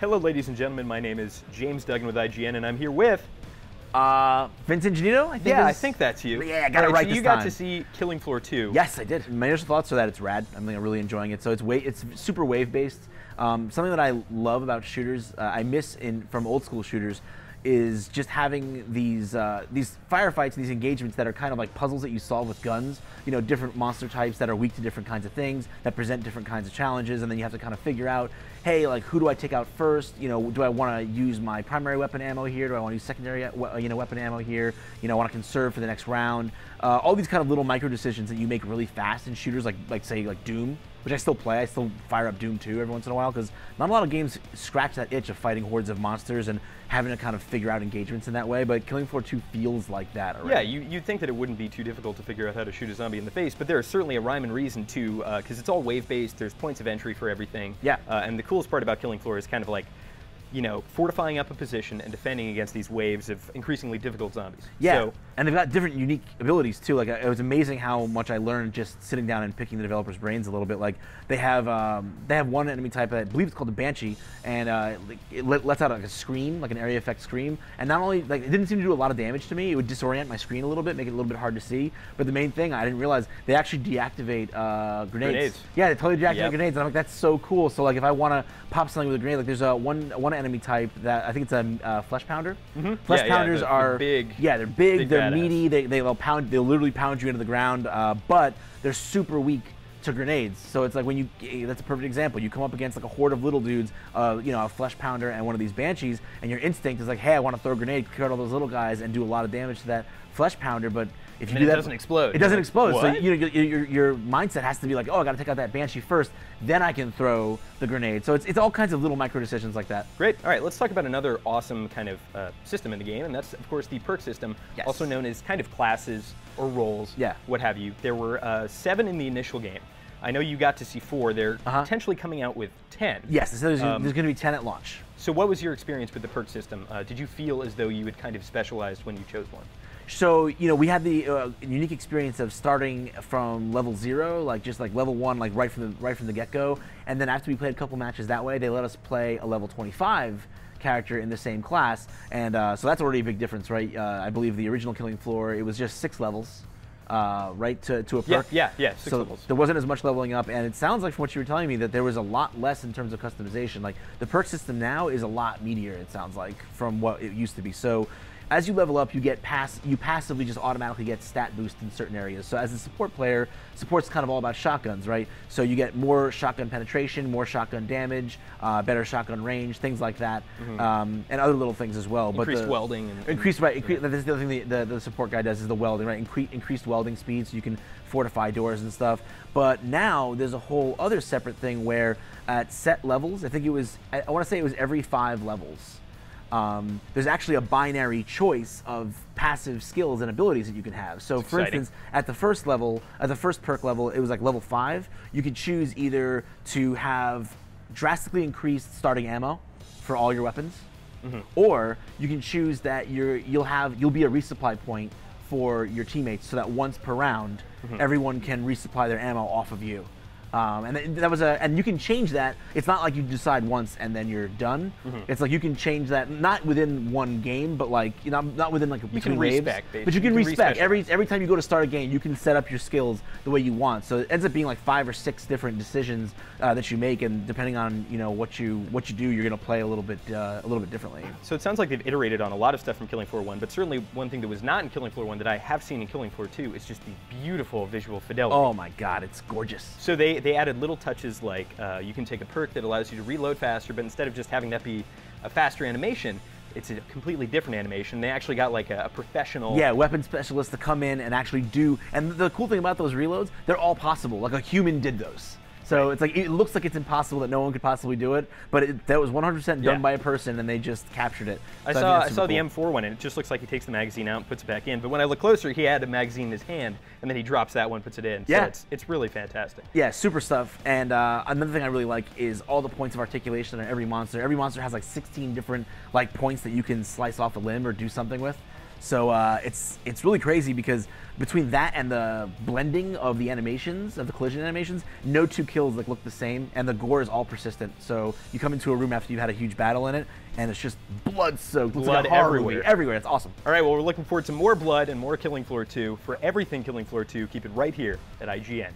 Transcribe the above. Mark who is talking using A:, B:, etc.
A: Hello, ladies and gentlemen. My name is James Duggan with IGN, and I'm here with...
B: Vincent Janito, I think.
A: Yeah, I think that's you.
B: Yeah, I got it right
A: so
B: this
A: you got
B: time.
A: to see Killing Floor 2.
B: Yes, I did. My initial thoughts are that it's rad. I'm really enjoying it. So it's super wave-based. Something that I love about shooters, I miss from old school shooters, is just having these firefights, these engagements that are kind of like puzzles that you solve with guns. You know, different monster types that are weak to different kinds of things, that present different kinds of challenges, and then you have to kind of figure out, hey, like, who do I take out first? You know, do I want to use my primary weapon ammo here? Do I want to use secondary, weapon ammo here? You know, I want to conserve for the next round. All these kind of little micro decisions that you make really fast in shooters, like say Doom, which I still play. I still fire up Doom 2 every once in a while because not a lot of games scratch that itch of fighting hordes of monsters and having to kind of figure out engagements in that way. But Killing Floor 2 feels like that already.
A: Yeah, you'd think that it wouldn't be too difficult to figure out how to shoot a zombie in the face, but there's certainly a rhyme and reason too, because it's all wave-based. There's points of entry for everything.
B: Yeah.
A: And the coolest part about Killing Floor is kind of like, you know, fortifying up a position and defending against these waves of increasingly difficult zombies.
B: Yeah,
A: So,
B: and they've got different unique abilities too. Like, it was amazing how much I learned just sitting down and picking the developers' brains a little bit. Like, they have one enemy type, I believe it's called the Banshee, and it lets out like a scream, like an area effect scream. And not only, like, it didn't seem to do a lot of damage to me, it would disorient my screen a little bit, make it a little bit hard to see. But the main thing, I didn't realize, they actually deactivate grenades. Yeah, they totally deactivate grenades, and I'm like, that's so cool. So, like, if I want to pop something with a grenade, like, there's one enemy type that I think it's a flesh pounder. Flesh pounders are
A: big.
B: Yeah, they're big, they're
A: badass.
B: meaty, they'll literally pound you into the ground, but they're super weak to grenades. So it's like when that's a perfect example. You come up against like a horde of little dudes, you know, a flesh pounder and one of these banshees, and your instinct is like, hey, I want to throw a grenade, clear out all those little guys, and do a lot of damage to that flesh pounder. But if you do that,
A: it doesn't explode.
B: It doesn't explode.
A: What?
B: So your mindset has to be like, oh, I got to take out that banshee first, then I can throw the grenade. So it's all kinds of little micro decisions like that.
A: Great. All right, let's talk about another awesome kind of system in the game, and that's, of course, the perk system, also known as kind of classes or roles, what have you. There were 7 in the initial game. I know you got to see 4. They're potentially coming out with 10.
B: Yes, so there's going to be 10 at launch.
A: So what was your experience with the perk system? Did you feel as though you had kind of specialized when you chose one?
B: So, you know, we had the unique experience of starting from level 0, like just like level 1, like right from the get-go, and then after we played a couple matches that way, they let us play a level 25 character in the same class, and so that's already a big difference, right? I believe the original Killing Floor, it was just 6 levels, right, to a perk.
A: Yeah, 6 levels.
B: There wasn't as much leveling up, and it sounds like from what you were telling me that there was a lot less in terms of customization. Like, the perk system now is a lot meatier, it sounds like, from what it used to be. So as you level up, you passively just automatically get stat boost in certain areas. So as a support player, support's kind of all about shotguns, right? So you get more shotgun penetration, more shotgun damage, better shotgun range, things like that, and other little things as well.
A: Increased welding.
B: That's the other thing the support guy does is the welding, right? Increased welding speed, so you can fortify doors and stuff. But now there's a whole other separate thing where at set levels, I think it was, I want to say it was every 5 levels. There's actually a binary choice of passive skills and abilities that you can have. So, for instance, at the first level, at the first perk level, it was like level 5. You could choose either to have drastically increased starting ammo for all your weapons, or you can choose that you'll be a resupply point for your teammates, so that once per round, everyone can resupply their ammo off of you. And you can change that. It's not like you decide once and then you're done. It's like you can change that, not within one game, but like, you know, not within like between waves. But you can respec. Every time you go to start a game, you can set up your skills the way you want. So it ends up being like 5 or 6 different decisions that you make, and depending on, you know, what you do, you're gonna play a little bit differently.
A: So it sounds like they've iterated on a lot of stuff from Killing Floor 1, but certainly one thing that was not in Killing Floor 1 that I have seen in Killing Floor 2 is just the beautiful visual fidelity.
B: Oh my God, it's gorgeous.
A: So they added little touches like you can take a perk that allows you to reload faster, but instead of just having that be a faster animation, it's a completely different animation. They actually got like a professional...
B: Yeah, weapon specialist to come in and actually do... And the cool thing about those reloads, they're all possible. Like, a human did those. So it's like, it looks like it's impossible that no one could possibly do it, but that was 100% done by a person, and they just captured it. So
A: I saw the M4 one, and it just looks like he takes the magazine out and puts it back in. But when I look closer, he had a magazine in his hand, and then he drops that one, puts it in.
B: Yeah.
A: So it's really fantastic.
B: Yeah, super stuff. And another thing I really like is all the points of articulation on every monster. Every monster has like 16 different like points that you can slice off a limb or do something with. So it's really crazy because between that and the blending of the animations, of the collision animations, no two kills like look the same, and the gore is all persistent. So you come into a room after you've had a huge battle in it, and it's just blood-soaked.
A: Blood everywhere.
B: Everywhere. It's awesome.
A: All right, well, we're looking forward to more blood and more Killing Floor 2. For everything Killing Floor 2, keep it right here at IGN.